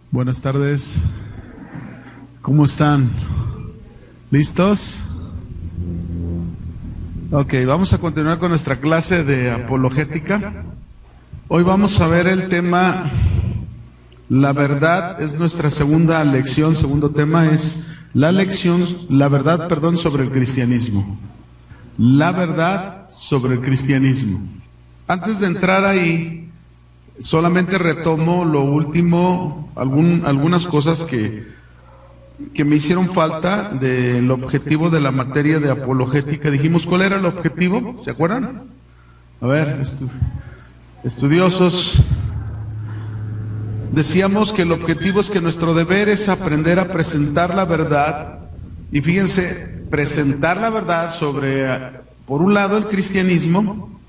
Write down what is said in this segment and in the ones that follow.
Buenas tardes. ¿Cómo están? ¿Listos? Ok, vamos a continuar con nuestra clase de apologética. Hoy vamos a ver el tema, la verdad es nuestra segunda lección. Segundo tema es la verdad sobre el cristianismo. La verdad sobre el cristianismo. Antes de entrar ahí, solamente retomo lo último, algunas cosas que me hicieron falta del objetivo de la materia de apologética. Dijimos, ¿cuál era el objetivo? ¿Se acuerdan? A ver, estudiosos, decíamos que el objetivo es que nuestro deber es aprender a presentar la verdad. Y fíjense, presentar la verdad sobre, por un lado, el cristianismo,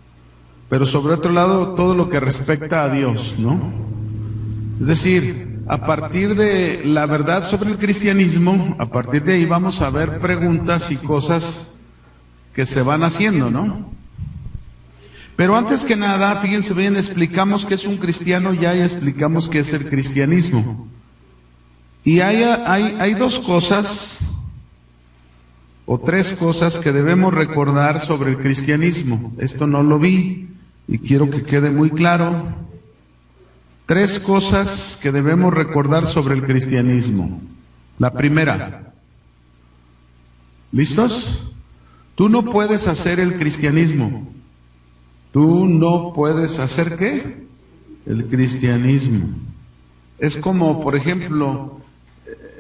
pero sobre otro lado, todo lo que respecta a Dios, ¿no? Es decir, a partir de la verdad sobre el cristianismo, a partir de ahí vamos a ver preguntas y cosas que se van haciendo, ¿no? Pero antes que nada, fíjense bien, explicamos qué es un cristiano, ya explicamos qué es el cristianismo. Y hay dos cosas, o tres cosas que debemos recordar sobre el cristianismo. Esto no lo vi y quiero que quede muy claro. Tres cosas que debemos recordar sobre el cristianismo. La primera, ¿listos? Tú no puedes hacer el cristianismo. Tú no puedes hacer ¿qué? El cristianismo. Es como, por ejemplo,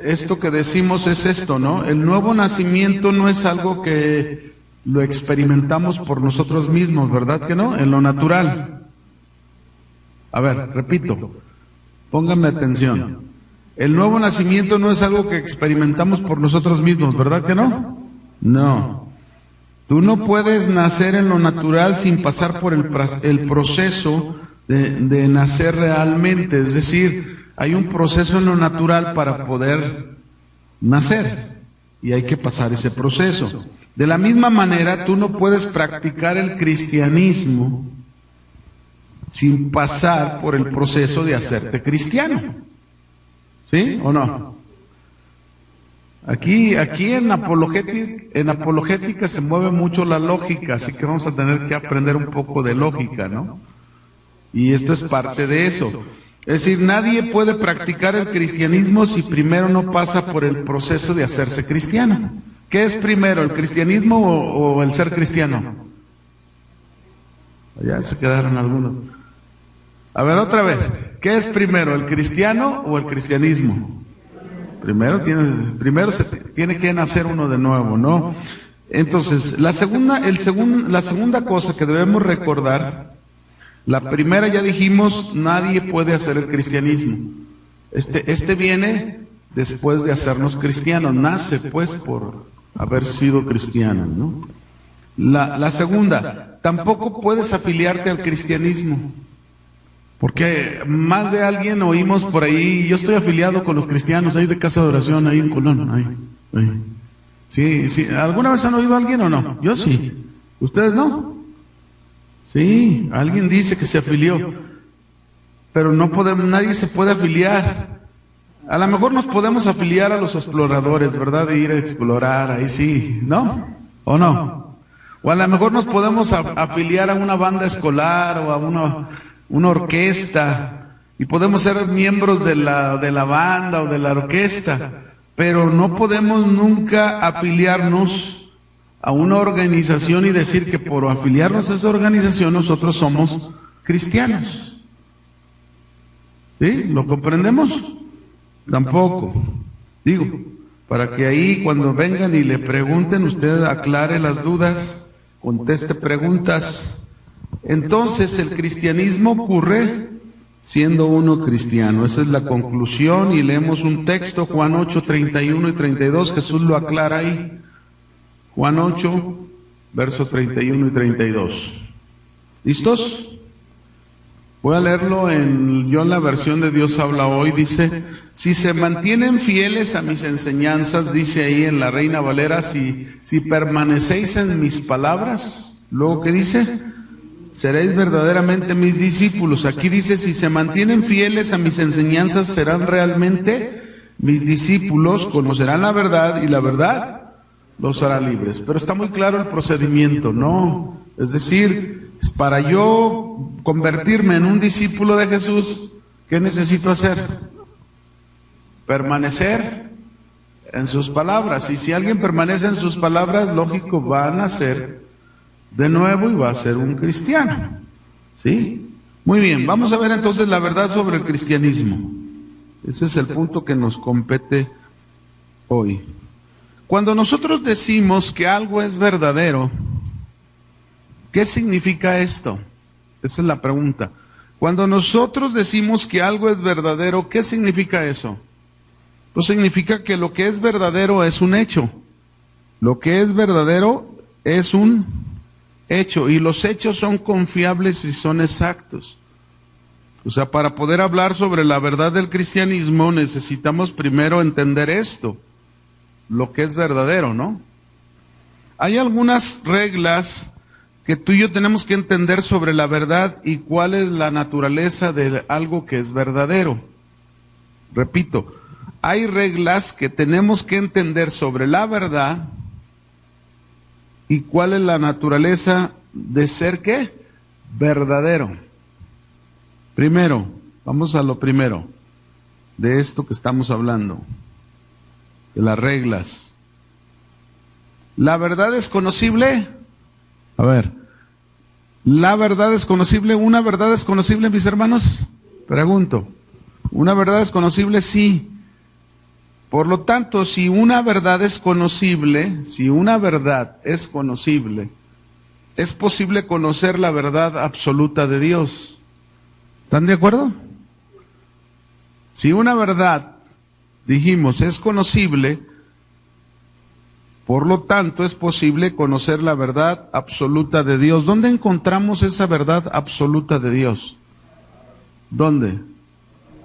esto que decimos es esto, ¿no? El nuevo nacimiento no es algo que lo experimentamos por nosotros mismos, ¿verdad que no? En lo natural. A ver, repito, pónganme atención. El nuevo nacimiento no es algo que experimentamos por nosotros mismos, ¿verdad que no? No. Tú no puedes nacer en lo natural sin pasar por el proceso de nacer realmente. Es decir, hay un proceso en lo natural para poder nacer y hay que pasar ese proceso. De la misma manera, tú no puedes practicar el cristianismo sin pasar por el proceso de hacerte cristiano. ¿Sí o no? Aquí en apologética se mueve mucho la lógica, así que vamos a tener que aprender un poco de lógica, ¿no? Y esto es parte de eso. Es decir, nadie puede practicar el cristianismo si primero no pasa por el proceso de hacerse cristiano. ¿Qué es primero, el cristianismo o el ser cristiano? Ya se quedaron algunos. A ver, otra vez. ¿Qué es primero, el cristiano o el cristianismo? Primero se tiene que nacer uno de nuevo, ¿no? Entonces, la segunda cosa que debemos recordar, la primera ya dijimos, nadie puede hacer el cristianismo. Este viene después de hacernos cristianos, nace pues por haber sido cristiano, ¿no? La segunda, tampoco puedes afiliarte al cristianismo. Porque más de alguien oímos por ahí, yo estoy afiliado con los cristianos ahí de Casa de Oración, ahí en Colón, ahí. Sí, ¿alguna vez han oído a alguien o no? Yo sí. ¿Ustedes no? Sí, alguien dice que se afilió, pero nadie se puede afiliar. A lo mejor nos podemos afiliar a los exploradores, ¿verdad? De ir a explorar, ahí sí, ¿no? ¿O no? O a lo mejor nos podemos afiliar a una banda escolar o a una orquesta, y podemos ser miembros de la banda o de la orquesta, pero no podemos nunca afiliarnos a una organización y decir que por afiliarnos a esa organización nosotros somos cristianos. ¿Sí? ¿Lo comprendemos? Tampoco. Digo, para que ahí cuando vengan y le pregunten, usted aclare las dudas, conteste preguntas. Entonces el cristianismo ocurre siendo uno cristiano. Esa es la conclusión y leemos un texto, Juan 8, 31 y 32, Jesús lo aclara ahí. Juan 8, versos 31 y 32. ¿Listos? Voy a leerlo en la versión de Dios habla hoy, dice, si se mantienen fieles a mis enseñanzas, dice ahí en la Reina Valera, si permanecéis en mis palabras, luego ¿qué dice? seréis verdaderamente mis discípulos. Aquí dice, si se mantienen fieles a mis enseñanzas, serán realmente mis discípulos, conocerán la verdad y la verdad los hará libres. Pero está muy claro el procedimiento, ¿no? Es decir, para yo convertirme en un discípulo de Jesús, ¿qué necesito hacer? Permanecer en sus palabras. Y si alguien permanece en sus palabras, lógico, va a nacer de nuevo y va a ser un cristiano. ¿Sí? Muy bien, vamos a ver entonces la verdad sobre el cristianismo. Ese es el punto que nos compete hoy. Cuando nosotros decimos que algo es verdadero, ¿qué significa esto? Esa es la pregunta. Cuando nosotros decimos que algo es verdadero, ¿qué significa eso? Pues significa que lo que es verdadero es un hecho. Lo que es verdadero es un hecho, y los hechos son confiables y son exactos. O sea, para poder hablar sobre la verdad del cristianismo necesitamos primero entender esto, lo que es verdadero, ¿no? Hay algunas reglas que tú y yo tenemos que entender sobre la verdad y cuál es la naturaleza de algo que es verdadero. Repito, hay reglas que tenemos que entender sobre la verdad y cuál es la naturaleza de ser, ¿qué? Verdadero. Primero, vamos a lo primero, de esto que estamos hablando, de las reglas. ¿La verdad es conocible? A ver, ¿la verdad es conocible? ¿Una verdad es conocible, mis hermanos? Pregunto, ¿una verdad es conocible? Sí. Por lo tanto, si una verdad es conocible, es posible conocer la verdad absoluta de Dios. ¿Están de acuerdo? Si una verdad, dijimos, es conocible, por lo tanto es posible conocer la verdad absoluta de Dios. ¿Dónde encontramos esa verdad absoluta de Dios? ¿Dónde?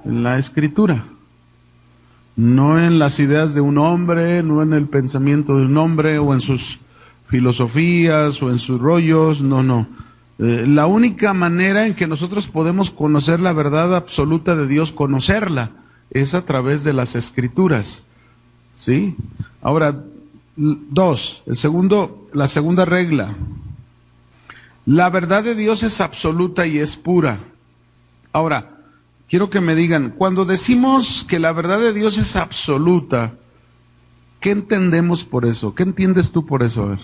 En la Escritura. No en las ideas de un hombre, no en el pensamiento de un hombre, o en sus filosofías, o en sus rollos, no. La única manera en que nosotros podemos conocer la verdad absoluta de Dios, conocerla, es a través de las Escrituras. ¿Sí? Ahora, la segunda regla. La verdad de Dios es absoluta y es pura. Ahora, quiero que me digan, cuando decimos que la verdad de Dios es absoluta, ¿qué entendemos por eso? ¿Qué entiendes tú por eso? A ver.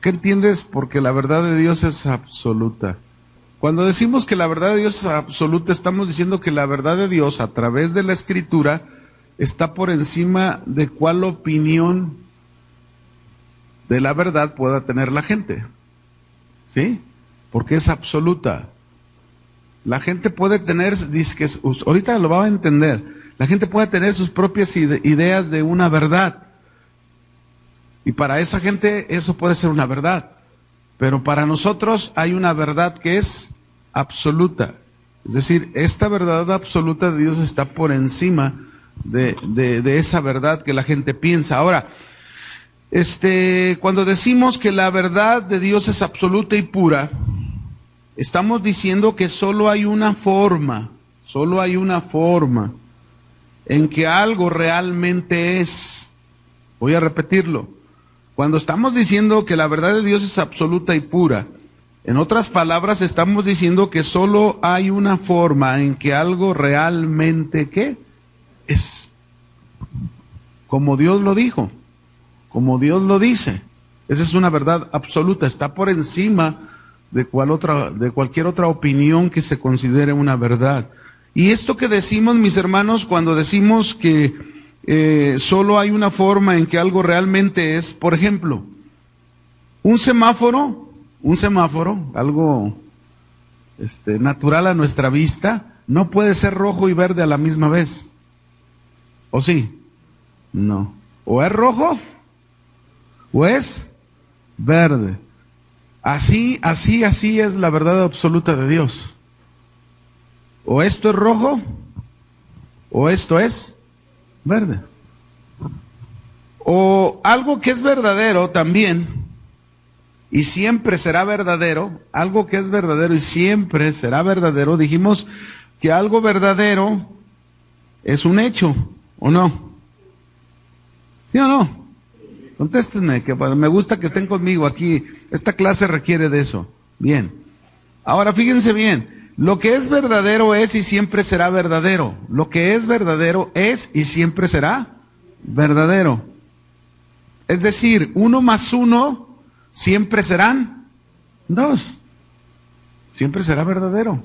¿Qué entiendes porque la verdad de Dios es absoluta? Cuando decimos que la verdad de Dios es absoluta, estamos diciendo que la verdad de Dios, a través de la Escritura, está por encima de cuál opinión de la verdad pueda tener la gente. ¿Sí? Porque es absoluta. La gente puede tener, ahorita lo va a entender, la gente puede tener sus propias ideas de una verdad. Y para esa gente eso puede ser una verdad. Pero para nosotros hay una verdad que es absoluta. Es decir, esta verdad absoluta de Dios está por encima de esa verdad que la gente piensa. Ahora, cuando decimos que la verdad de Dios es absoluta y pura, estamos diciendo que solo hay una forma en que algo realmente es. Voy a repetirlo. Cuando estamos diciendo que la verdad de Dios es absoluta y pura, en otras palabras estamos diciendo que solo hay una forma en que algo realmente, ¿qué? Es. Como Dios lo dijo, como Dios lo dice. Esa es una verdad absoluta, está por encima de cualquier otra opinión que se considere una verdad. Y esto que decimos, mis hermanos, cuando decimos que solo hay una forma en que algo realmente es, por ejemplo, un semáforo, algo natural a nuestra vista, no puede ser rojo y verde a la misma vez. ¿O sí? No. O es rojo o es verde. Así es la verdad absoluta de Dios. O esto es rojo, o esto es verde. O algo que es verdadero también, y siempre será verdadero, algo que es verdadero y siempre será verdadero, dijimos que algo verdadero es un hecho, ¿o no? ¿Sí o no? Contéstenme, que me gusta que estén conmigo aquí. Esta clase requiere de eso. Bien. Ahora fíjense bien. Lo que es verdadero es y siempre será verdadero. Lo que es verdadero es y siempre será verdadero. Es decir, 1 más 1 siempre serán 2. Siempre será verdadero.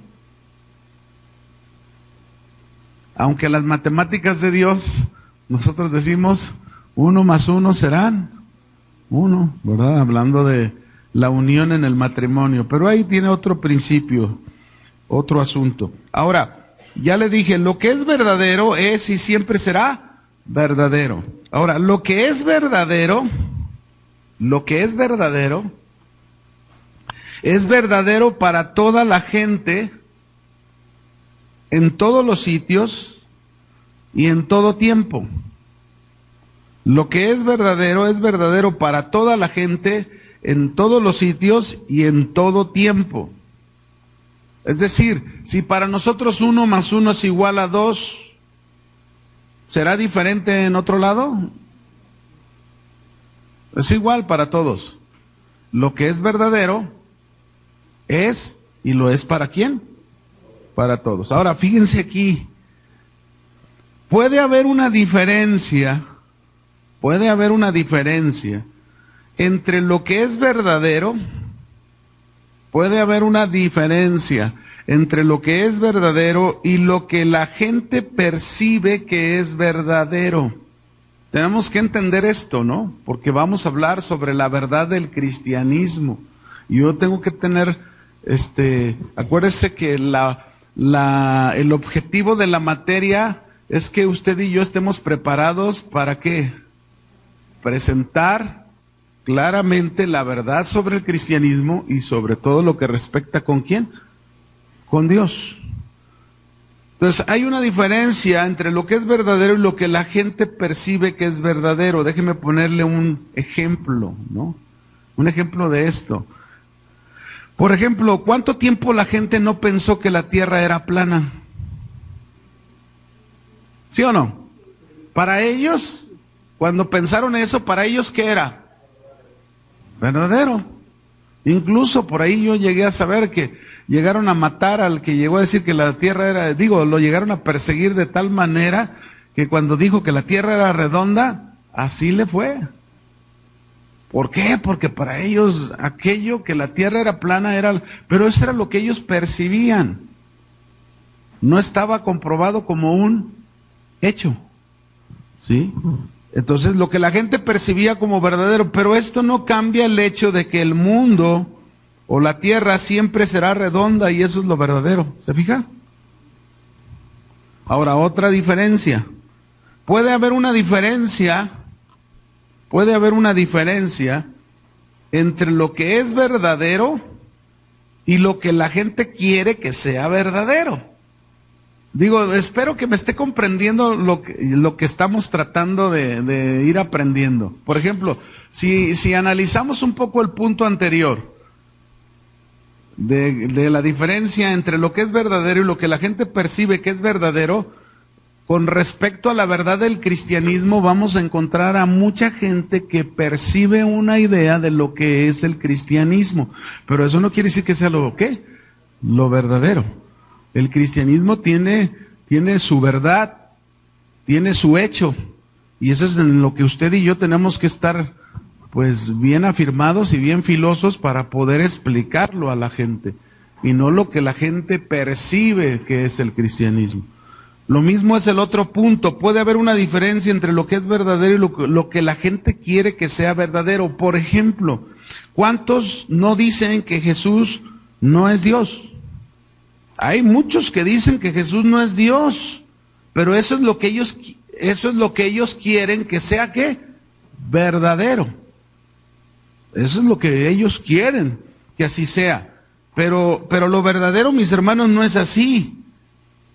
Aunque las matemáticas de Dios, nosotros decimos 1 más 1 serán 1, ¿verdad? Hablando de la unión en el matrimonio. Pero ahí tiene otro principio, otro asunto. Ahora, ya le dije, lo que es verdadero es y siempre será verdadero. Ahora, lo que es verdadero es verdadero para toda la gente, en todos los sitios y en todo tiempo. Lo que es verdadero para toda la gente, en todos los sitios y en todo tiempo. Es decir, si para nosotros 1 más 1 es igual a 2, ¿será diferente en otro lado? Es igual para todos. Lo que es verdadero es, y lo es ¿para quién? Para todos. Ahora, fíjense aquí. Puede haber una diferencia entre lo que es verdadero, y lo que la gente percibe que es verdadero. Tenemos que entender esto, ¿no? Porque vamos a hablar sobre la verdad del cristianismo. Y yo tengo que tener, acuérdese que el objetivo de la materia es que usted y yo estemos preparados para ¿qué? Presentar claramente la verdad sobre el cristianismo y sobre todo lo que respecta ¿con quién? Con Dios. Entonces hay una diferencia entre lo que es verdadero y lo que la gente percibe que es verdadero. Déjeme ponerle un ejemplo, ¿no? Un ejemplo de esto. Por ejemplo, ¿cuánto tiempo la gente no pensó que la tierra era plana? ¿Sí o no? Para ellos, cuando pensaron eso, para ellos ¿qué era? Verdadero. Incluso por ahí yo llegué a saber que llegaron a matar al que llegó a decir que la tierra era, lo llegaron a perseguir de tal manera que cuando dijo que la tierra era redonda, así le fue. ¿Por qué? Porque para ellos aquello que la tierra era plana pero eso era lo que ellos percibían. No estaba comprobado como un hecho. ¿Sí? Entonces lo que la gente percibía como verdadero, pero esto no cambia el hecho de que el mundo o la tierra siempre será redonda y eso es lo verdadero. ¿Se fija? Ahora, otra diferencia. Puede haber una diferencia entre lo que es verdadero y lo que la gente quiere que sea verdadero. Espero que me esté comprendiendo lo que estamos tratando de ir aprendiendo. Por ejemplo, si analizamos un poco el punto anterior de la diferencia entre lo que es verdadero y lo que la gente percibe que es verdadero, con respecto a la verdad del cristianismo, vamos a encontrar a mucha gente que percibe una idea de lo que es el cristianismo. Pero eso no quiere decir que sea lo verdadero. El cristianismo tiene su verdad, tiene su hecho, y eso es en lo que usted y yo tenemos que estar pues bien afirmados y bien filosos para poder explicarlo a la gente, y no lo que la gente percibe que es el cristianismo. Lo mismo es el otro punto. Puede haber una diferencia entre lo que es verdadero y lo que la gente quiere que sea verdadero. Por ejemplo, ¿cuántos no dicen que Jesús no es Dios? Hay muchos que dicen que Jesús no es Dios, pero eso es lo que ellos quieren que sea ¿qué? Verdadero. Eso es lo que ellos quieren que así sea. Pero lo verdadero, mis hermanos, no es así.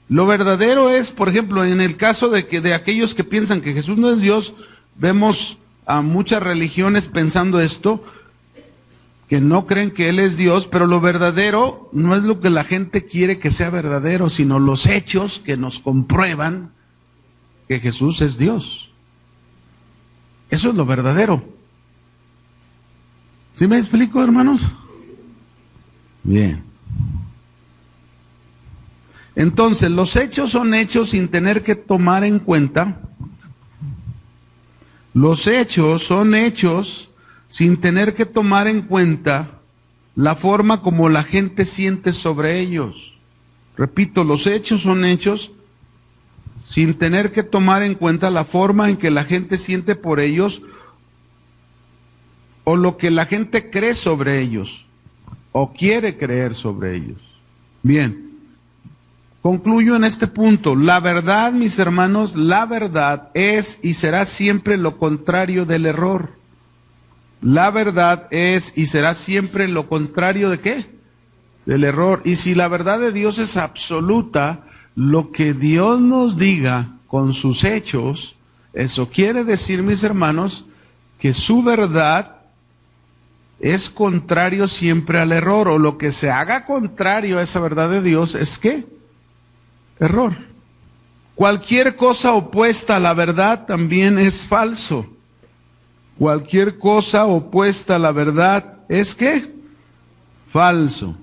Lo verdadero es, por ejemplo, en el caso de aquellos que piensan que Jesús no es Dios, vemos a muchas religiones pensando esto. que no creen que Él es Dios, pero lo verdadero no es lo que la gente quiere que sea verdadero, sino los hechos que nos comprueban que Jesús es Dios. Eso es lo verdadero. ¿Sí me explico, hermanos? Bien. Entonces, los hechos son hechos sin tener que tomar en cuenta. Los hechos son hechos sin tener que tomar en cuenta la forma como la gente siente sobre ellos. Repito, los hechos son hechos sin tener que tomar en cuenta la forma en que la gente siente por ellos o lo que la gente cree sobre ellos o quiere creer sobre ellos. Bien, concluyo en este punto. La verdad, mis hermanos, la verdad es y será siempre lo contrario del error. La verdad es y será siempre lo contrario ¿de qué? Del error. Y si la verdad de Dios es absoluta, lo que Dios nos diga con sus hechos, eso quiere decir, mis hermanos, que su verdad es contrario siempre al error, o lo que se haga contrario a esa verdad de Dios es ¿qué? Error. Cualquier cosa opuesta a la verdad también es falso. Cualquier cosa opuesta a la verdad es ¿qué? Falso.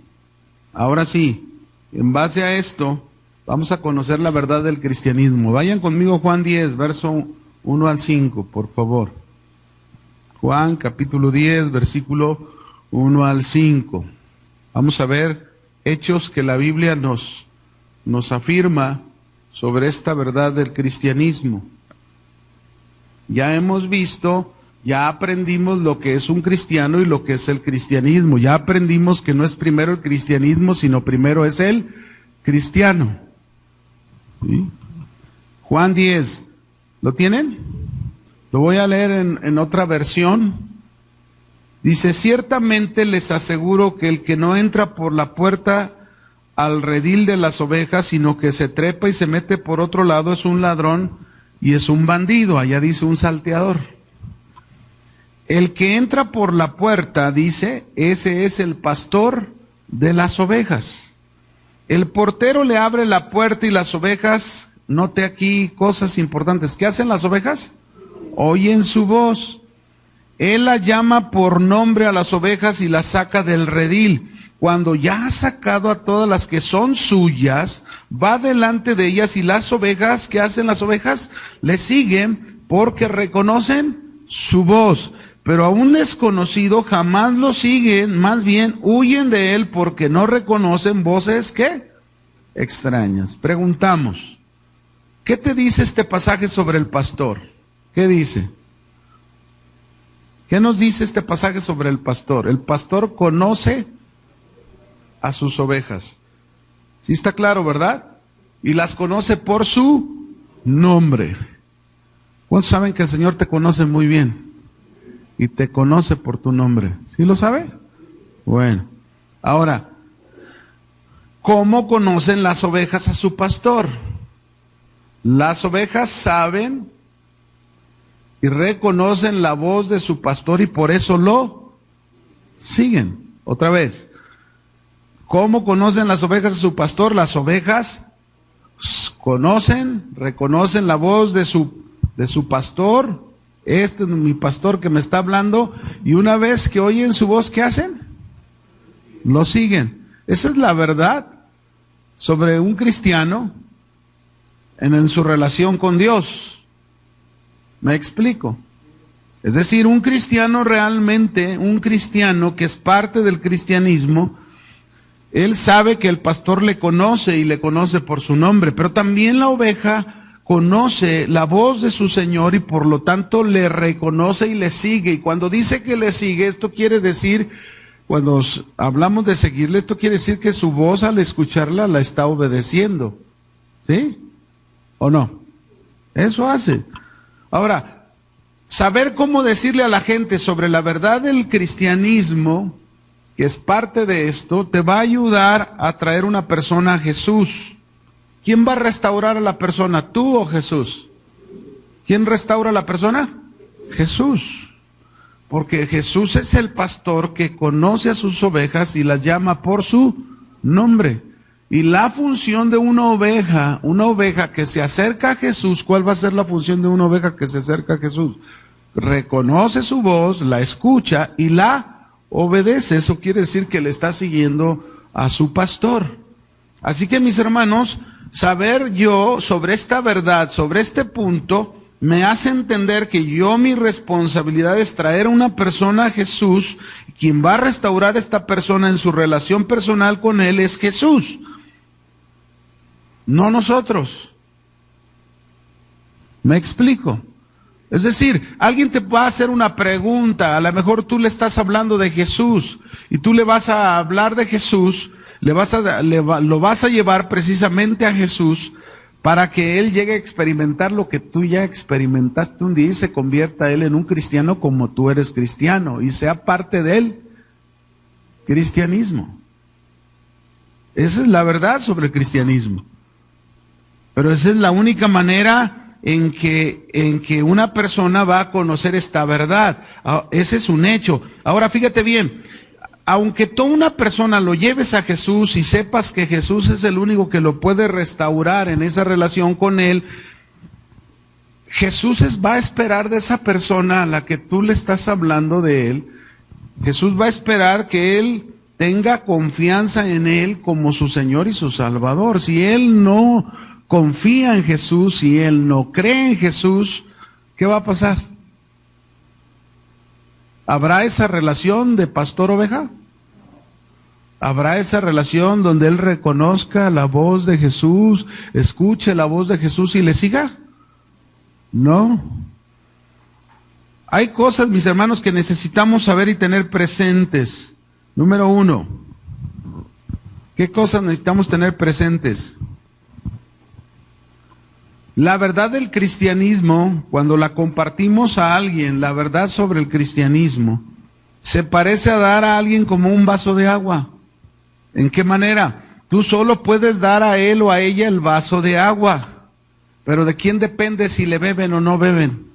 Ahora sí, en base a esto, vamos a conocer la verdad del cristianismo. Vayan conmigo Juan 10, verso 1 al 5, por favor. Juan capítulo 10, versículo 1 al 5. Vamos a ver hechos que la Biblia nos afirma sobre esta verdad del cristianismo. Ya hemos visto, ya aprendimos lo que es un cristiano y lo que es el cristianismo. Ya aprendimos que no es primero el cristianismo, sino primero es el cristiano. ¿Sí? Juan 10, ¿lo tienen? Lo voy a leer en otra versión. Dice, ciertamente les aseguro que el que no entra por la puerta al redil de las ovejas, sino que se trepa y se mete por otro lado, es un ladrón y es un bandido. Allá dice un salteador. El que entra por la puerta, dice, ese es el pastor de las ovejas. El portero le abre la puerta y las ovejas, note aquí cosas importantes. ¿Qué hacen las ovejas? Oyen su voz. Él la llama por nombre a las ovejas y las saca del redil. Cuando ya ha sacado a todas las que son suyas, va delante de ellas y las ovejas, ¿qué hacen las ovejas? Le siguen porque reconocen su voz. Pero a un desconocido jamás lo siguen, más bien huyen de él porque no reconocen voces, ¿qué? Extrañas. Preguntamos, ¿qué te dice este pasaje sobre el pastor? ¿Qué dice? ¿Qué nos dice este pasaje sobre el pastor? El pastor conoce a sus ovejas. ¿Sí está claro, verdad? Y las conoce por su nombre. ¿Cuántos saben que el Señor te conoce muy bien? Y te conoce por tu nombre. ¿Sí lo sabe? Bueno. Ahora, ¿cómo conocen las ovejas a su pastor? Las ovejas saben y reconocen la voz de su pastor y por eso lo siguen. Otra vez. ¿Cómo conocen las ovejas a su pastor? Las ovejas conocen, reconocen la voz de su pastor. Este es mi pastor que me está hablando. Y una vez que oyen su voz, ¿qué hacen? Lo siguen. Esa es la verdad sobre un cristiano en su relación con Dios. ¿Me explico? Es decir, un cristiano realmente, un cristiano que es parte del cristianismo, él sabe que el pastor le conoce y le conoce por su nombre, pero también la oveja conoce la voz de su Señor y por lo tanto le reconoce y le sigue. Y cuando dice que le sigue, esto quiere decir, cuando hablamos de seguirle, esto quiere decir que su voz al escucharla la está obedeciendo. ¿Sí? ¿O no? Eso hace. Ahora, saber cómo decirle a la gente sobre la verdad del cristianismo, que es parte de esto, te va a ayudar a traer una persona a Jesús. ¿Quién va a restaurar a la persona? ¿Tú o Jesús? ¿Quién restaura a la persona? Jesús. Porque Jesús es el pastor que conoce a sus ovejas y las llama por su nombre. Y la función de una oveja que se acerca a Jesús, ¿cuál va a ser la función de una oveja que se acerca a Jesús? Reconoce su voz, la escucha y la obedece. Eso quiere decir que le está siguiendo a su pastor. Así que, mis hermanos, saber yo sobre esta verdad, sobre este punto, me hace entender que mi responsabilidad es traer a una persona a Jesús. Quien va a restaurar a esta persona en su relación personal con Él es Jesús, no nosotros. ¿Me explico? Es decir, alguien te va a hacer una pregunta, a lo mejor tú le estás hablando de Jesús, y tú le vas a hablar de Jesús, lo vas a llevar precisamente a Jesús, para que él llegue a experimentar lo que tú ya experimentaste un día y se convierta él en un cristiano como tú eres cristiano y sea parte del cristianismo. Esa es la verdad sobre el cristianismo. Pero esa es la única manera en que una persona va a conocer esta verdad. Ese es un hecho. Ahora fíjate bien. Aunque tú una persona lo lleves a Jesús y sepas que Jesús es el único que lo puede restaurar en esa relación con Él, Jesús va a esperar de esa persona a la que tú le estás hablando de Él, Jesús va a esperar que Él tenga confianza en Él como su Señor y su Salvador. Si Él no confía en Jesús, si Él no cree en Jesús, ¿qué va a pasar? ¿Habrá esa relación de pastor-oveja? ¿Habrá esa relación donde él reconozca la voz de Jesús, escuche la voz de Jesús y le siga? No. Hay cosas, mis hermanos, que necesitamos saber y tener presentes. Número 1, ¿qué cosas necesitamos tener presentes? La verdad del cristianismo, cuando la compartimos a alguien, la verdad sobre el cristianismo, se parece a dar a alguien como un vaso de agua. ¿En qué manera? Tú solo puedes dar a él o a ella el vaso de agua, pero ¿de quién depende si le beben o no beben?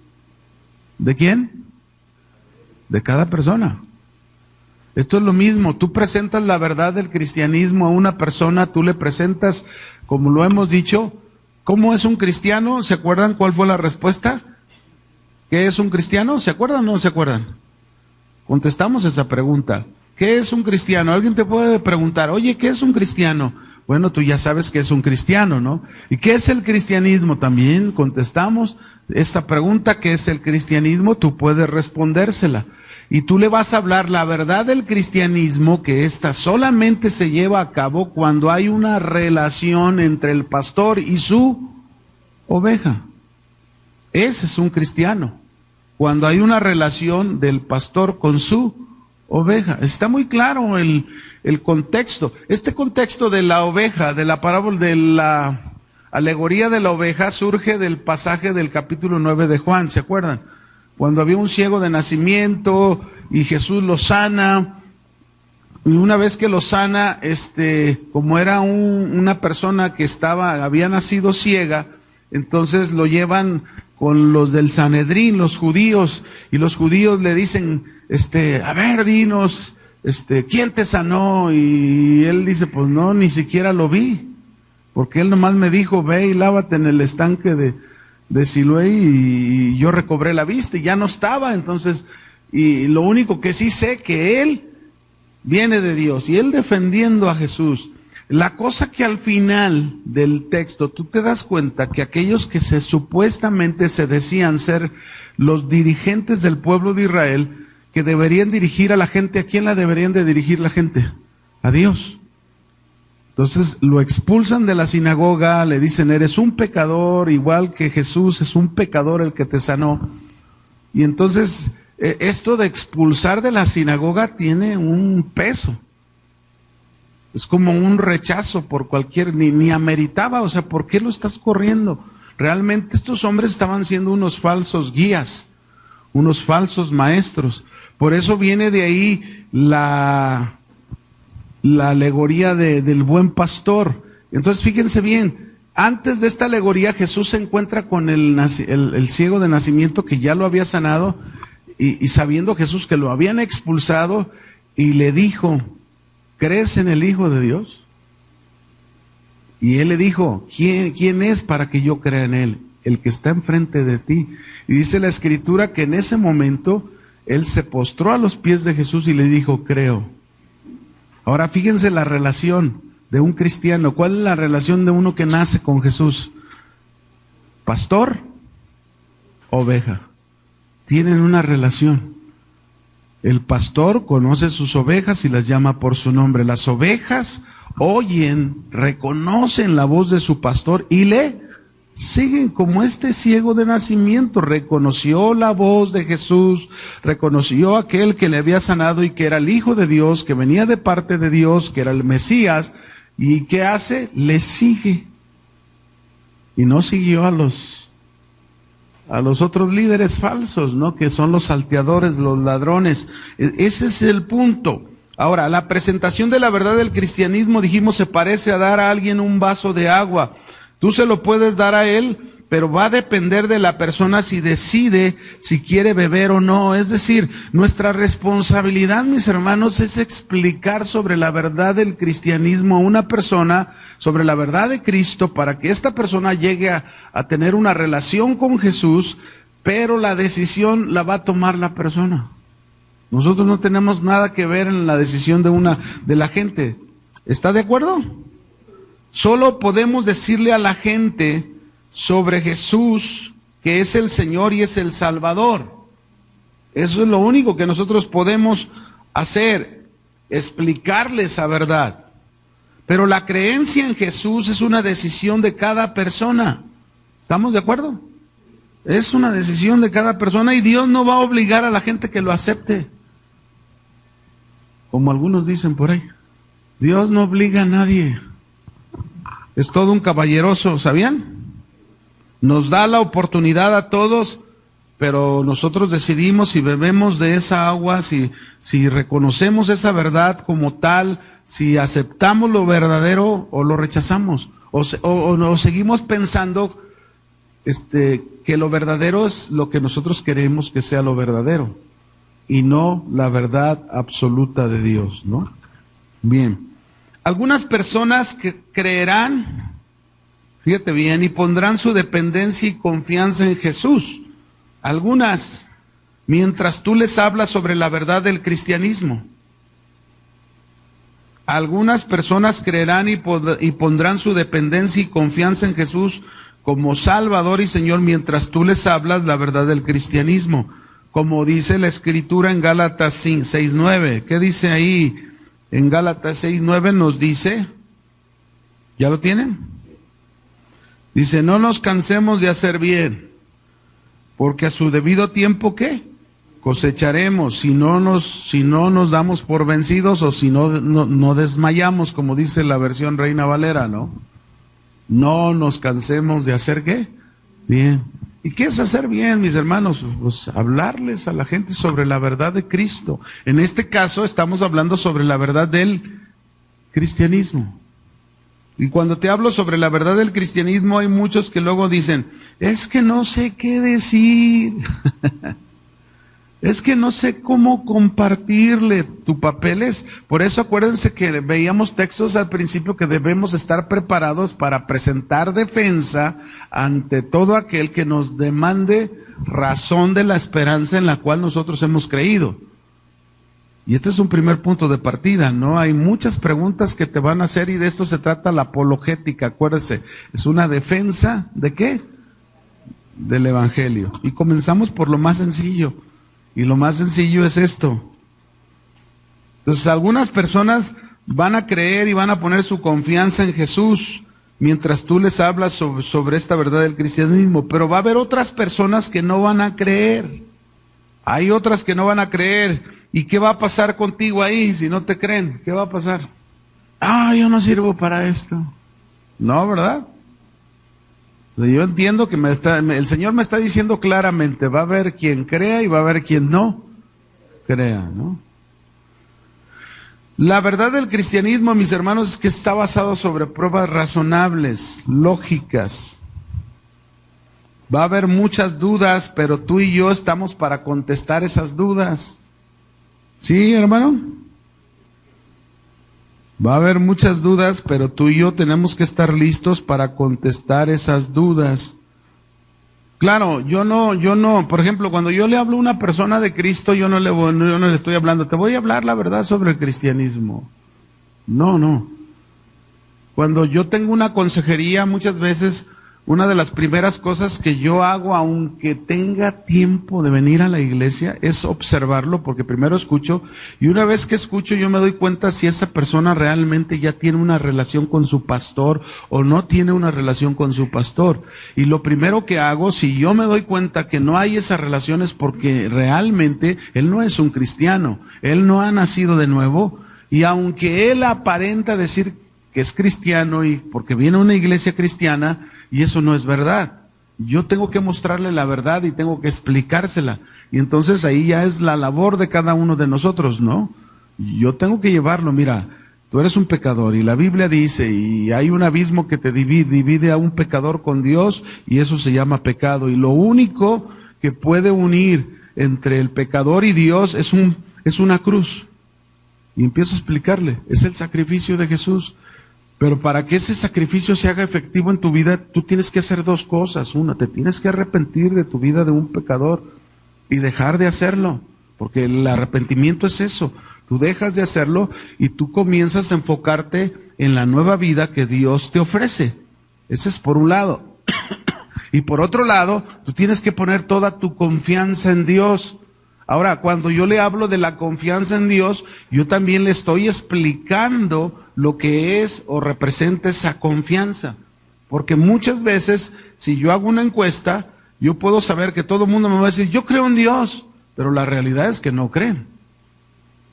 ¿De quién? De cada persona. Esto es lo mismo, tú presentas la verdad del cristianismo a una persona, tú le presentas, como lo hemos dicho, ¿cómo es un cristiano? ¿Se acuerdan cuál fue la respuesta? ¿Qué es un cristiano? ¿Se acuerdan o no se acuerdan? Contestamos esa pregunta. ¿Qué es un cristiano? Alguien te puede preguntar, oye, ¿qué es un cristiano? Bueno, tú ya sabes que es un cristiano, ¿no? ¿Y qué es el cristianismo? También contestamos esa pregunta, ¿qué es el cristianismo? Tú puedes respondérsela. Y tú le vas a hablar la verdad del cristianismo, que esta solamente se lleva a cabo cuando hay una relación entre el pastor y su oveja. Ese es un cristiano. Cuando hay una relación del pastor con su oveja. Está muy claro el contexto. Este contexto de la oveja, de la parábola, de la alegoría de la oveja, surge del pasaje del capítulo 9 de Juan, ¿se acuerdan? Cuando había un ciego de nacimiento y Jesús lo sana, y una vez que lo sana, como era una persona que había nacido ciega, entonces lo llevan con los del Sanedrín, los judíos, y los judíos le dicen, a ver, dinos, ¿quién te sanó? Y él dice, pues no, ni siquiera lo vi, porque él nomás me dijo, ve y lávate en el estanque de Siloé, y yo recobré la vista y ya no estaba. Entonces, y lo único que sí sé que él viene de Dios, y él defendiendo a Jesús. La cosa que al final del texto tú te das cuenta que aquellos que supuestamente se decían ser los dirigentes del pueblo de Israel, que deberían dirigir a la gente, ¿a quién la deberían de dirigir la gente? A Dios. Entonces lo expulsan de la sinagoga, le dicen, eres un pecador, igual que Jesús es un pecador el que te sanó. Y entonces esto de expulsar de la sinagoga tiene un peso. Es como un rechazo por ni ameritaba, o sea, ¿por qué lo estás corriendo? Realmente estos hombres estaban siendo unos falsos guías, unos falsos maestros. Por eso viene de ahí la alegoría del buen pastor. Entonces fíjense bien, antes de esta alegoría Jesús se encuentra con el ciego de nacimiento que ya lo había sanado, y sabiendo Jesús que lo habían expulsado, y le dijo, ¿crees en el Hijo de Dios? Y él le dijo, ¿quién es para que yo crea en él? El que está enfrente de ti. Y dice la Escritura que en ese momento él se postró a los pies de Jesús y le dijo, creo. Ahora fíjense la relación de un cristiano. ¿Cuál es la relación de uno que nace con Jesús? Pastor, oveja. Tienen una relación. El pastor conoce sus ovejas y las llama por su nombre. Las ovejas oyen, reconocen la voz de su pastor y le siguen, como este ciego de nacimiento. Reconoció la voz de Jesús, reconoció a aquel que le había sanado y que era el Hijo de Dios, que venía de parte de Dios, que era el Mesías. ¿Y qué hace? Le sigue. Y no siguió a los otros líderes falsos, ¿no? Que son los salteadores, los ladrones. Ese es el punto. Ahora, la presentación de la verdad del cristianismo, dijimos, se parece a dar a alguien un vaso de agua. Tú se lo puedes dar a él, pero va a depender de la persona si decide si quiere beber o no. Es decir, nuestra responsabilidad, mis hermanos, es explicar sobre la verdad del cristianismo a una persona, sobre la verdad de Cristo, para que esta persona llegue a tener una relación con Jesús, pero la decisión la va a tomar la persona. Nosotros no tenemos nada que ver en la decisión de la gente. ¿Está de acuerdo? Solo podemos decirle a la gente sobre Jesús, que es el Señor y es el Salvador. Eso es lo único que nosotros podemos hacer, explicarles esa verdad. Pero la creencia en Jesús es una decisión de cada persona. ¿Estamos de acuerdo? Es una decisión de cada persona y Dios no va a obligar a la gente que lo acepte. Como algunos dicen por ahí. Dios no obliga a nadie. Es todo un caballeroso, ¿sabían? Nos da la oportunidad a todos, pero nosotros decidimos si bebemos de esa agua, si reconocemos esa verdad como tal, si aceptamos lo verdadero o lo rechazamos, o seguimos pensando que lo verdadero es lo que nosotros queremos que sea lo verdadero, y no la verdad absoluta de Dios, ¿no? Bien, algunas personas que creerán, fíjate bien, y pondrán su dependencia y confianza en Jesús. Algunas, mientras tú les hablas sobre la verdad del cristianismo. Algunas personas creerán y pondrán su dependencia y confianza en Jesús como Salvador y Señor mientras tú les hablas la verdad del cristianismo. Como dice la Escritura en Gálatas 6:9. ¿Qué dice ahí? En Gálatas 6:9 nos dice, ¿ya lo tienen? Dice, no nos cansemos de hacer bien, porque a su debido tiempo, ¿qué? Cosecharemos, si no nos damos por vencidos o si no desmayamos, como dice la versión Reina Valera, ¿no? No nos cansemos de hacer, ¿qué? Bien. ¿Y qué es hacer bien, mis hermanos? Pues hablarles a la gente sobre la verdad de Cristo. En este caso estamos hablando sobre la verdad del cristianismo. Y cuando te hablo sobre la verdad del cristianismo, hay muchos que luego dicen, es que no sé qué decir, es que no sé cómo compartirle. Tu papel es, por eso acuérdense que veíamos textos al principio que debemos estar preparados para presentar defensa ante todo aquel que nos demande razón de la esperanza en la cual nosotros hemos creído. Y este es un primer punto de partida, ¿no? Hay muchas preguntas que te van a hacer y de esto se trata la apologética, acuérdese. Es una defensa, ¿de qué? Del Evangelio. Y comenzamos por lo más sencillo. Y lo más sencillo es esto. Entonces, algunas personas van a creer y van a poner su confianza en Jesús mientras tú les hablas sobre esta verdad del cristianismo. Pero va a haber otras personas que no van a creer. Hay otras que no van a creer. ¿Y qué va a pasar contigo ahí si no te creen? ¿Qué va a pasar? Yo no sirvo para esto. No, ¿verdad? Yo entiendo que el Señor me está diciendo claramente, va a haber quien crea y va a haber quien no crea, ¿no? La verdad del cristianismo, mis hermanos, es que está basado sobre pruebas razonables, lógicas. Va a haber muchas dudas, pero tú y yo estamos para contestar esas dudas. ¿Sí, hermano? Va a haber muchas dudas, pero tú y yo tenemos que estar listos para contestar esas dudas. Claro, yo no, por ejemplo, cuando yo le hablo a una persona de Cristo, yo no le estoy hablando, te voy a hablar la verdad sobre el cristianismo. No. Cuando yo tengo una consejería, muchas veces, una de las primeras cosas que yo hago, aunque tenga tiempo de venir a la iglesia, es observarlo, porque primero escucho, y una vez que escucho yo me doy cuenta si esa persona realmente ya tiene una relación con su pastor o no tiene una relación con su pastor. Y lo primero que hago, si yo me doy cuenta que no hay esas relaciones porque realmente él no es un cristiano, él no ha nacido de nuevo, y aunque él aparenta decir que es cristiano y porque viene a una iglesia cristiana, y eso no es verdad. Yo tengo que mostrarle la verdad y tengo que explicársela. Y entonces ahí ya es la labor de cada uno de nosotros, ¿no? Yo tengo que llevarlo, mira, tú eres un pecador y la Biblia dice, y hay un abismo que te divide a un pecador con Dios, y eso se llama pecado. Y lo único que puede unir entre el pecador y Dios es una cruz. Y empiezo a explicarle, es el sacrificio de Jesús. Pero para que ese sacrificio se haga efectivo en tu vida, tú tienes que hacer dos cosas. Una, te tienes que arrepentir de tu vida de un pecador y dejar de hacerlo, porque el arrepentimiento es eso. Tú dejas de hacerlo y tú comienzas a enfocarte en la nueva vida que Dios te ofrece. Ese es por un lado. Y por otro lado, tú tienes que poner toda tu confianza en Dios. Ahora, cuando yo le hablo de la confianza en Dios, yo también le estoy explicando lo que es o representa esa confianza. Porque muchas veces, si yo hago una encuesta, yo puedo saber que todo el mundo me va a decir, yo creo en Dios, pero la realidad es que no creen.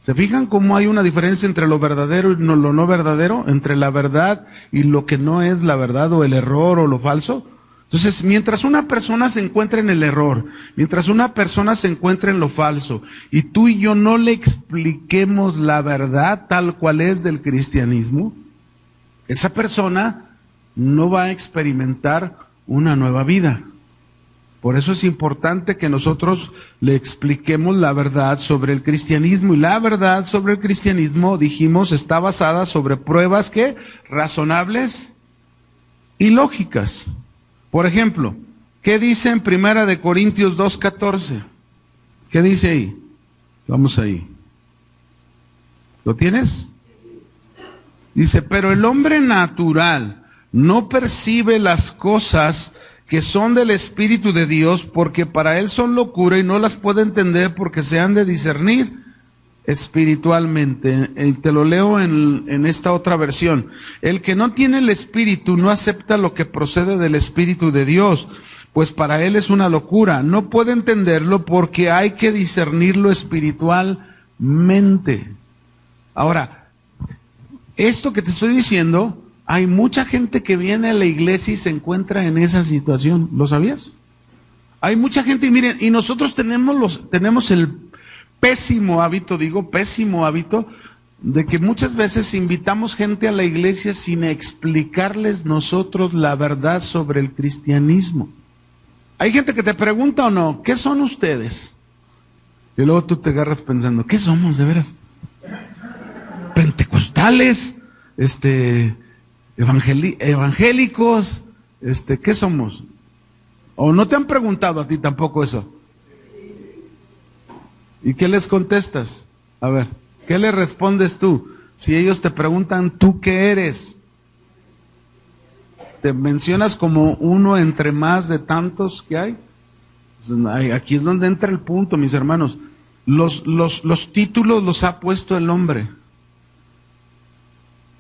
¿Se fijan cómo hay una diferencia entre lo verdadero y lo no verdadero? Entre la verdad y lo que no es la verdad, o el error o lo falso. Entonces, mientras una persona se encuentra en el error, mientras una persona se encuentra en lo falso, y tú y yo no le expliquemos la verdad tal cual es del cristianismo, esa persona no va a experimentar una nueva vida. Por eso es importante que nosotros le expliquemos la verdad sobre el cristianismo. Y la verdad sobre el cristianismo, dijimos, está basada sobre pruebas que razonables y lógicas. Por ejemplo, ¿qué dice en 1 Corintios 2:14? ¿Qué dice ahí? Vamos ahí. ¿Lo tienes? Dice, pero el hombre natural no percibe las cosas que son del Espíritu de Dios, porque para él son locura y no las puede entender porque se han de discernir espiritualmente. Te lo leo en esta otra versión. El que no tiene el Espíritu no acepta lo que procede del Espíritu de Dios, pues para él es una locura. No puede entenderlo porque hay que discernirlo espiritualmente. Ahora, esto que te estoy diciendo, hay mucha gente que viene a la iglesia y se encuentra en esa situación. ¿Lo sabías? Hay mucha gente, y miren, y nosotros tenemos el pésimo hábito de que muchas veces invitamos gente a la iglesia sin explicarles nosotros la verdad sobre el cristianismo. Hay gente que te pregunta o no, ¿qué son ustedes? Y luego tú te agarras pensando, ¿qué somos de veras? Pentecostales, evangélicos, ¿qué somos? ¿O no te han preguntado a ti tampoco eso? ¿Y qué les contestas? A ver, ¿qué les respondes tú? Si ellos te preguntan, ¿tú qué eres? ¿Te mencionas como uno entre más de tantos que hay? Aquí es donde entra el punto, mis hermanos. Los títulos los ha puesto el hombre.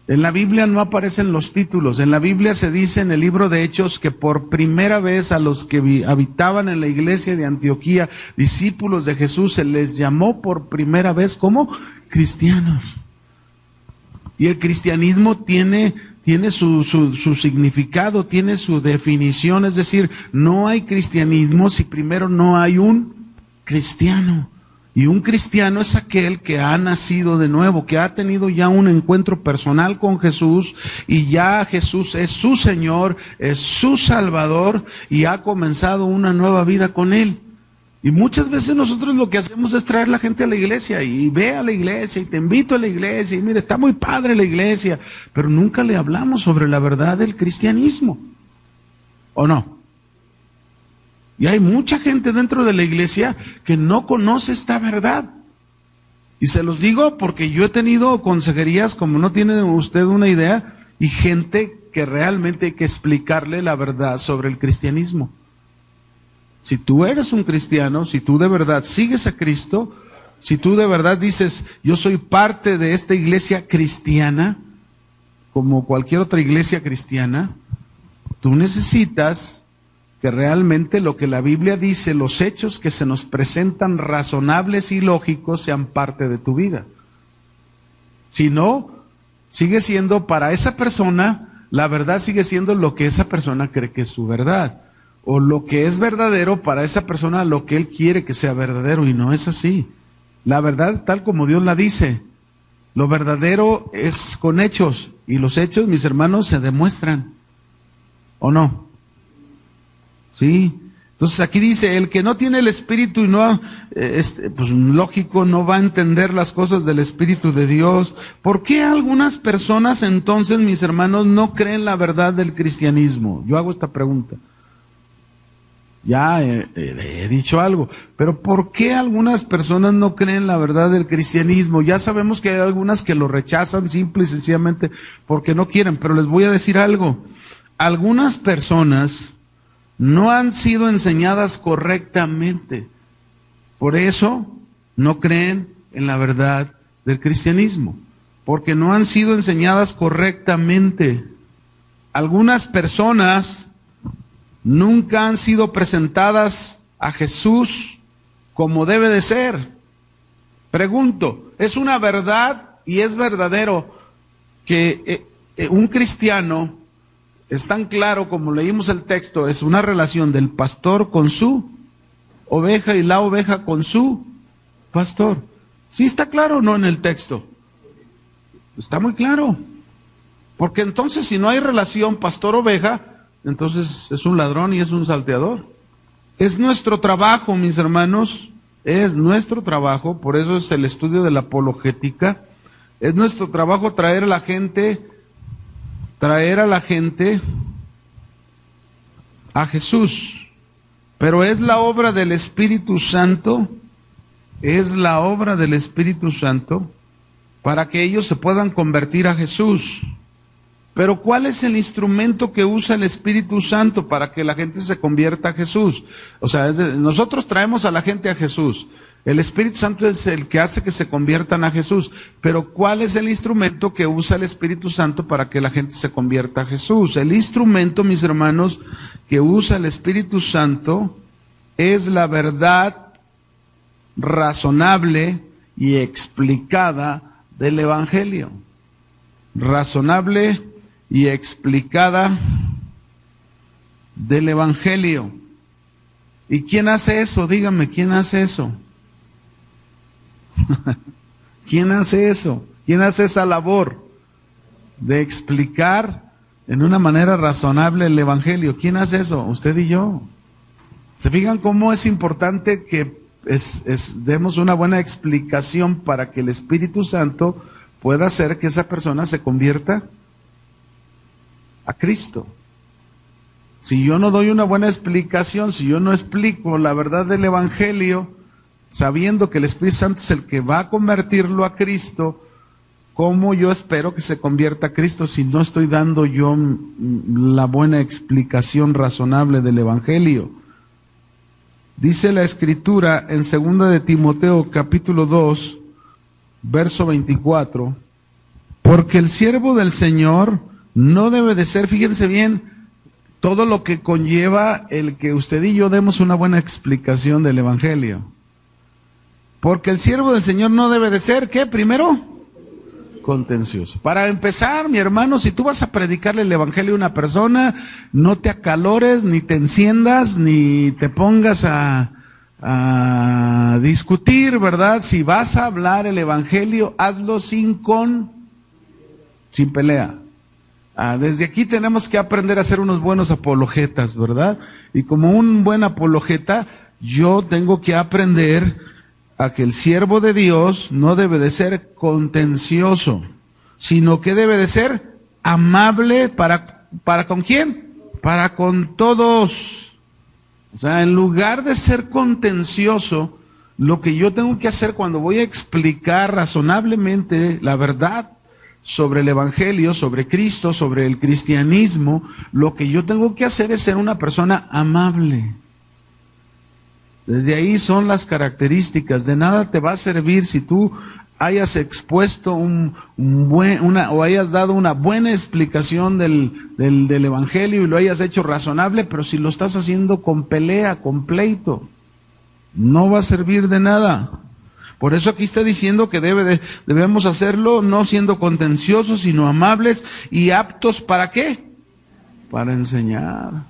En la Biblia no aparecen los títulos. En la Biblia se dice en el libro de Hechos que por primera vez a los que habitaban en la iglesia de Antioquía, discípulos de Jesús, se les llamó por primera vez como cristianos. Y el cristianismo tiene su significado, tiene su definición. Es decir, no hay cristianismo si primero no hay un cristiano. Y un cristiano es aquel que ha nacido de nuevo, que ha tenido ya un encuentro personal con Jesús y ya Jesús es su Señor, es su Salvador y ha comenzado una nueva vida con Él. Y muchas veces nosotros lo que hacemos es traer a la gente a la iglesia y ve a la iglesia y te invito a la iglesia y mira, está muy padre la iglesia, pero nunca le hablamos sobre la verdad del cristianismo. ¿O no? Y hay mucha gente dentro de la iglesia que no conoce esta verdad. Y se los digo porque yo he tenido consejerías, como no tiene usted una idea, y gente que realmente hay que explicarle la verdad sobre el cristianismo. Si tú eres un cristiano, si tú de verdad sigues a Cristo, si tú de verdad dices, yo soy parte de esta iglesia cristiana, como cualquier otra iglesia cristiana, tú necesitas que realmente lo que la Biblia dice, los hechos que se nos presentan razonables y lógicos sean parte de tu vida. Si no, sigue siendo para esa persona, la verdad sigue siendo lo que esa persona cree que es su verdad. O lo que es verdadero para esa persona, lo que él quiere que sea verdadero, y no es así. La verdad tal como Dios la dice. Lo verdadero es con hechos, y los hechos, mis hermanos, se demuestran. ¿O no? Sí. Entonces aquí dice, el que no tiene el Espíritu y no, pues lógico, no va a entender las cosas del Espíritu de Dios. ¿Por qué algunas personas entonces, mis hermanos, no creen la verdad del cristianismo? Yo hago esta pregunta. Ya he dicho algo, pero ¿por qué algunas personas no creen la verdad del cristianismo? Ya sabemos que hay algunas que lo rechazan simple y sencillamente porque no quieren, pero les voy a decir algo. Algunas personas no han sido enseñadas correctamente. Por eso no creen en la verdad del cristianismo, porque no han sido enseñadas correctamente. Algunas personas nunca han sido presentadas a Jesús como debe de ser. Pregunto, ¿es una verdad y es verdadero que un cristiano, es tan claro como leímos el texto, es una relación del pastor con su oveja y la oveja con su pastor? ¿Sí está claro o no en el texto? Está muy claro. Porque entonces si no hay relación pastor-oveja, entonces es un ladrón y es un salteador. Es nuestro trabajo, mis hermanos, es nuestro trabajo, por eso es el estudio de la apologética, es nuestro trabajo traer a la gente a Jesús. Pero es la obra del Espíritu Santo, para que ellos se puedan convertir a Jesús. Pero ¿cuál es el instrumento que usa el Espíritu Santo para que la gente se convierta a Jesús? O sea, nosotros traemos a la gente a Jesús. El Espíritu Santo es el que hace que se conviertan a Jesús. Pero ¿cuál es el instrumento que usa el Espíritu Santo para que la gente se convierta a Jesús? El instrumento, mis hermanos, que usa el Espíritu Santo es la verdad razonable y explicada del Evangelio. Razonable y explicada del Evangelio. ¿Y quién hace eso? Dígame, ¿quién hace eso? ¿Quién hace eso? ¿Quién hace esa labor de explicar en una manera razonable el Evangelio? ¿Quién hace eso? Usted y yo. ¿Se fijan cómo es importante que demos una buena explicación para que el Espíritu Santo pueda hacer que esa persona se convierta a Cristo? Si yo no doy una buena explicación, si yo no explico la verdad del Evangelio, sabiendo que el Espíritu Santo es el que va a convertirlo a Cristo, ¿cómo yo espero que se convierta a Cristo si no estoy dando yo la buena explicación razonable del Evangelio? Dice la Escritura en 2 de Timoteo capítulo 2, verso 24, porque el siervo del Señor no debe de ser, fíjense bien, todo lo que conlleva el que usted y yo demos una buena explicación del Evangelio. Porque el siervo del Señor no debe de ser, ¿qué? Primero, contencioso. Para empezar, mi hermano, si tú vas a predicarle el Evangelio a una persona, no te acalores, ni te enciendas, ni te pongas a discutir, ¿verdad? Si vas a hablar el evangelio, hazlo sin pelea. Desde aquí tenemos que aprender a ser unos buenos apologetas, ¿verdad? Y como un buen apologeta, yo tengo que aprender a que el siervo de Dios no debe de ser contencioso, sino que debe de ser amable ¿para con quién? Para con todos. O sea, en lugar de ser contencioso, lo que yo tengo que hacer cuando voy a explicar razonablemente la verdad sobre el evangelio, sobre Cristo, sobre el cristianismo, lo que yo tengo que hacer es ser una persona amable. Desde ahí son las características. De nada te va a servir si tú hayas expuesto o hayas dado una buena explicación del evangelio y lo hayas hecho razonable, pero si lo estás haciendo con pelea, con pleito, no va a servir de nada. Por eso aquí está diciendo que debemos hacerlo no siendo contenciosos, sino amables y aptos ¿para qué? Para enseñar.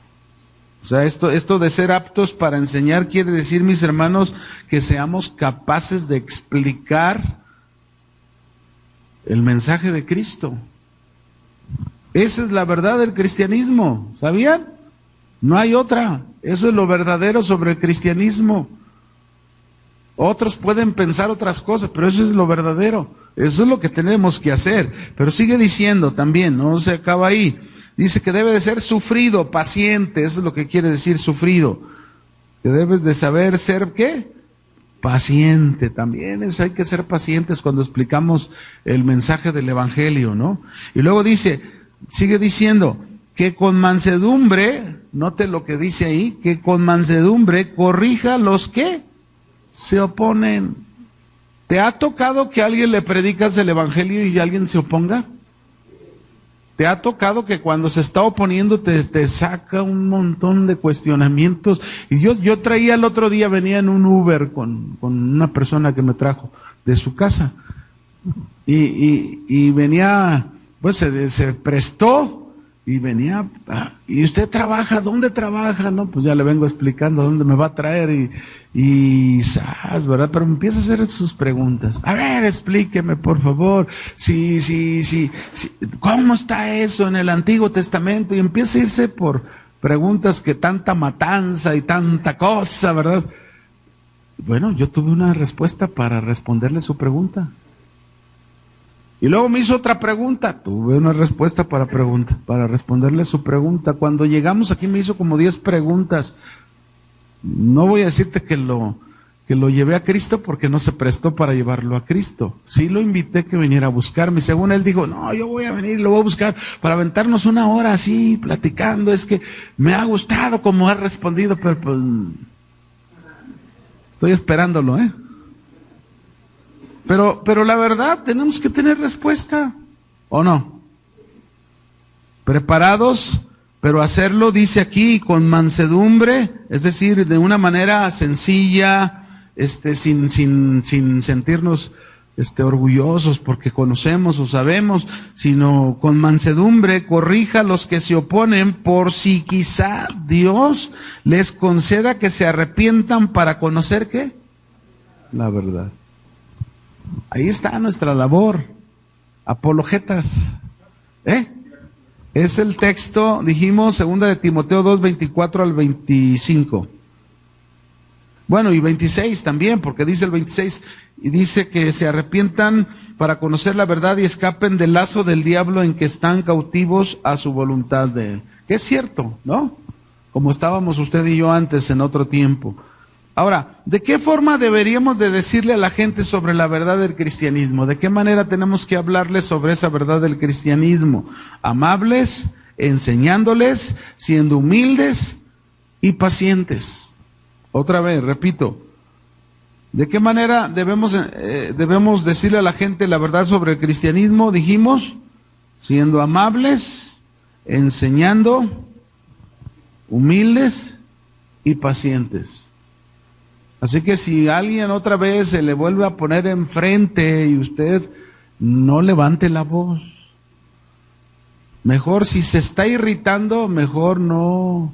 O sea, esto de ser aptos para enseñar quiere decir, mis hermanos, que seamos capaces de explicar el mensaje de Cristo. Esa es la verdad del cristianismo, ¿sabían? No hay otra. Eso es lo verdadero sobre el cristianismo. Otros pueden pensar otras cosas, pero eso es lo verdadero. Eso es lo que tenemos que hacer. Pero sigue diciendo también, no se acaba ahí. Dice que debe de ser sufrido, paciente. Eso es lo que quiere decir sufrido. Que debes de saber ser, ¿qué? Paciente. También hay que ser pacientes cuando explicamos el mensaje del evangelio, ¿no? Y luego sigue diciendo que con mansedumbre, note lo que dice ahí, que con mansedumbre corrija los que se oponen. ¿Te ha tocado que a alguien le predicas el evangelio y alguien se oponga? ¿Te ha tocado que cuando se está oponiendo te saca un montón de cuestionamientos? Y yo traía el otro día, venía en un Uber con una persona que me trajo de su casa. Y venía, pues se prestó. Y venía, ¿y usted trabaja? ¿Dónde trabaja? No, pues ya le vengo explicando dónde me va a traer ¿verdad? Pero me empieza a hacer sus preguntas. A ver, explíqueme, por favor. Sí. ¿Cómo está eso en el Antiguo Testamento? Y empieza a irse por preguntas que tanta matanza y tanta cosa, ¿verdad? Bueno, yo tuve una respuesta para responderle su pregunta. Y luego me hizo otra pregunta, tuve una respuesta para responderle su pregunta. Cuando llegamos aquí me hizo como 10 preguntas. No voy a decirte que lo llevé a Cristo porque no se prestó para llevarlo a Cristo. Sí lo invité que viniera a buscarme. Según él dijo, no, yo voy a venir, lo voy a buscar para aventarnos una hora así, platicando. Es que me ha gustado como ha respondido, pero pues estoy esperándolo, Pero la verdad, tenemos que tener respuesta, ¿o no? Preparados, pero hacerlo, dice aquí, con mansedumbre, es decir, de una manera sencilla, sin sentirnos orgullosos porque conocemos o sabemos, sino con mansedumbre corrija a los que se oponen, por si quizá Dios les conceda que se arrepientan para conocer ¿qué? La verdad. Ahí está nuestra labor, apologetas. Es el texto, dijimos, 2 de Timoteo 2, 24 al 25. Bueno, y 26 también, porque dice el 26, y dice que se arrepientan para conocer la verdad y escapen del lazo del diablo en que están cautivos a su voluntad de él. Que es cierto, ¿no? Como estábamos usted y yo antes en otro tiempo. Ahora, ¿de qué forma deberíamos de decirle a la gente sobre la verdad del cristianismo? ¿De qué manera tenemos que hablarles sobre esa verdad del cristianismo? Amables, enseñándoles, siendo humildes y pacientes. Otra vez, repito, ¿de qué manera debemos decirle a la gente la verdad sobre el cristianismo? Dijimos, siendo amables, enseñando, humildes y pacientes. Así que si alguien otra vez se le vuelve a poner enfrente y usted no levante la voz. Mejor si se está irritando, mejor no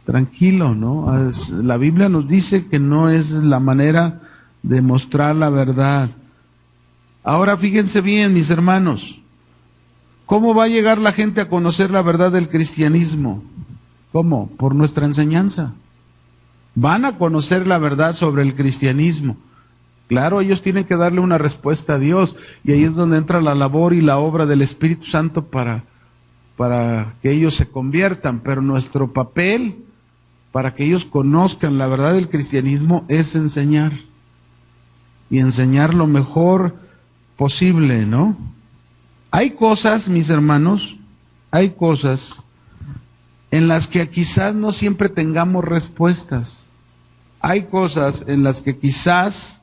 tranquilo, ¿no? La Biblia nos dice que no es la manera de mostrar la verdad. Ahora fíjense bien, mis hermanos, ¿cómo va a llegar la gente a conocer la verdad del cristianismo? ¿Cómo? Por nuestra enseñanza. Van a conocer la verdad sobre el cristianismo. Claro, ellos tienen que darle una respuesta a Dios, y ahí es donde entra la labor y la obra del Espíritu Santo para que ellos se conviertan, pero nuestro papel para que ellos conozcan la verdad del cristianismo es enseñar, y enseñar lo mejor posible, ¿no? Hay cosas, mis hermanos, hay cosas en las que quizás no siempre tengamos respuestas. Hay cosas en las que quizás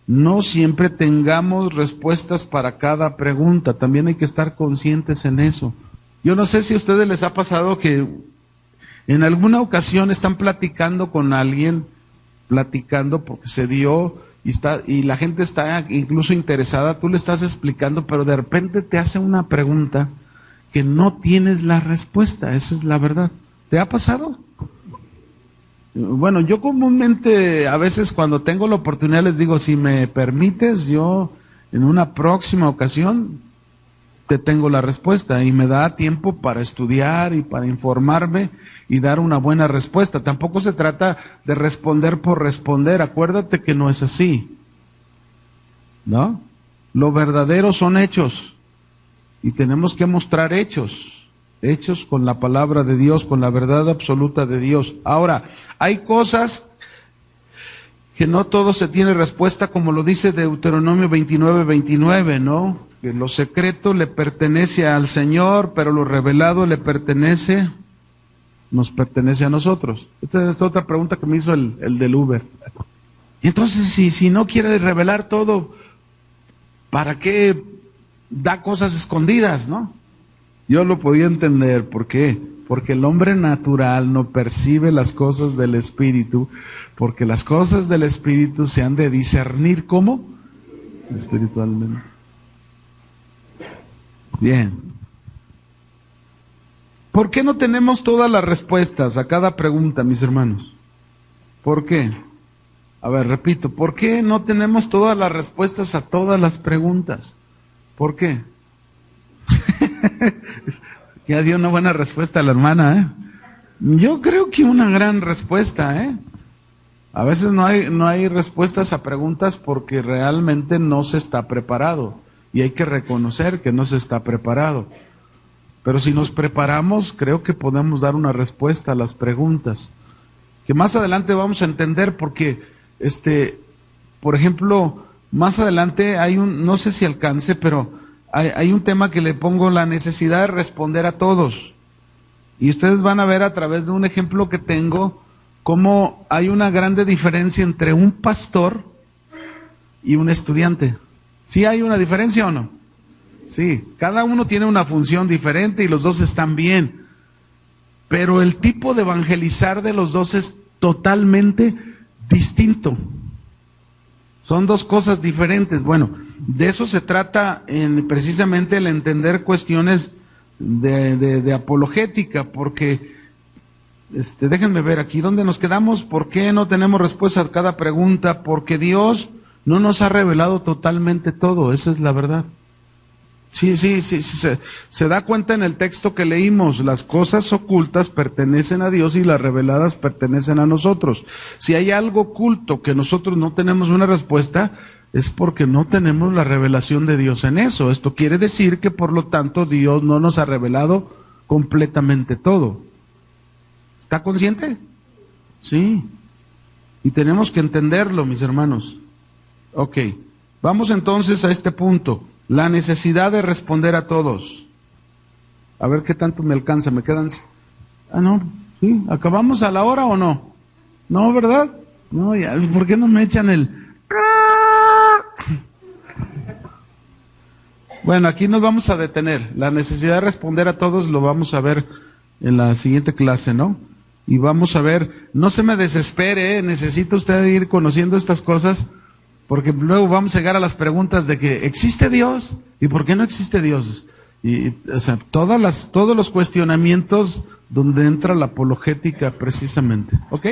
no siempre tengamos respuestas para cada pregunta. También hay que estar conscientes en eso. Yo no sé si a ustedes les ha pasado que en alguna ocasión están platicando con alguien, platicando porque se dio y la gente está incluso interesada, tú le estás explicando, pero de repente te hace una pregunta que no tienes la respuesta. Esa es la verdad. ¿Te ha pasado? Bueno, yo comúnmente a veces cuando tengo la oportunidad les digo, si me permites, yo en una próxima ocasión te tengo la respuesta, y me da tiempo para estudiar y para informarme y dar una buena respuesta. Tampoco se trata de responder por responder, acuérdate que no es así, ¿no? Lo verdadero son hechos, y tenemos que mostrar hechos con la palabra de Dios, con la verdad absoluta de Dios. Ahora, hay cosas que no todo se tiene respuesta, como lo dice Deuteronomio 29:29, ¿no? Que lo secreto le pertenece al Señor, pero lo revelado nos pertenece a nosotros. Esta es otra pregunta que me hizo el del Uber. Entonces, si no quiere revelar todo, ¿para qué da cosas escondidas, no? Yo lo podía entender. ¿Por qué? Porque el hombre natural no percibe las cosas del Espíritu, porque las cosas del Espíritu se han de discernir, ¿cómo? Espiritualmente. Bien. ¿Por qué no tenemos todas las respuestas a cada pregunta, mis hermanos? ¿Por qué? A ver, repito, ¿por qué no tenemos todas las respuestas a todas las preguntas? ¿Por qué? Ya dio una buena respuesta a la hermana, ¿eh? Yo creo que una gran respuesta, ¿eh? A veces no hay respuestas a preguntas porque realmente no se está preparado, y hay que reconocer que no se está preparado. Pero si nos preparamos, creo que podemos dar una respuesta a las preguntas, que más adelante vamos a entender, porque, por ejemplo, más adelante hay no sé si alcance, pero hay un tema que le pongo, la necesidad de responder a todos. Y ustedes van a ver a través de un ejemplo que tengo, cómo hay una grande diferencia entre un pastor y un estudiante. ¿Sí hay una diferencia o no? Sí, cada uno tiene una función diferente y los dos están bien. Pero el tipo de evangelizar de los dos es totalmente distinto. Son dos cosas diferentes. Bueno, de eso se trata precisamente el entender cuestiones de apologética, porque déjenme ver aquí dónde nos quedamos. ¿Por qué no tenemos respuesta a cada pregunta? Porque Dios no nos ha revelado totalmente todo, esa es la verdad. Sí, se da cuenta en el texto que leímos, las cosas ocultas pertenecen a Dios y las reveladas pertenecen a nosotros. Si hay algo oculto que nosotros no tenemos una respuesta, es porque no tenemos la revelación de Dios en eso. Esto quiere decir que por lo tanto Dios no nos ha revelado completamente todo. ¿Está consciente? Sí. Y tenemos que entenderlo, mis hermanos. Ok, vamos entonces a este punto. La necesidad de responder a todos. A ver qué tanto me alcanza. Me quedan... no, sí, ¿acabamos a la hora o no? No, ¿verdad? No, ya, ¿por qué no me echan el... Bueno, aquí nos vamos a detener. La necesidad de responder a todos lo vamos a ver en la siguiente clase, ¿no? Y vamos a ver, no se me desespere, necesita usted ir conociendo estas cosas, porque luego vamos a llegar a las preguntas de que ¿existe Dios? ¿Y por qué no existe Dios? Y, o sea, todos los cuestionamientos donde entra la apologética precisamente. ¿Ok?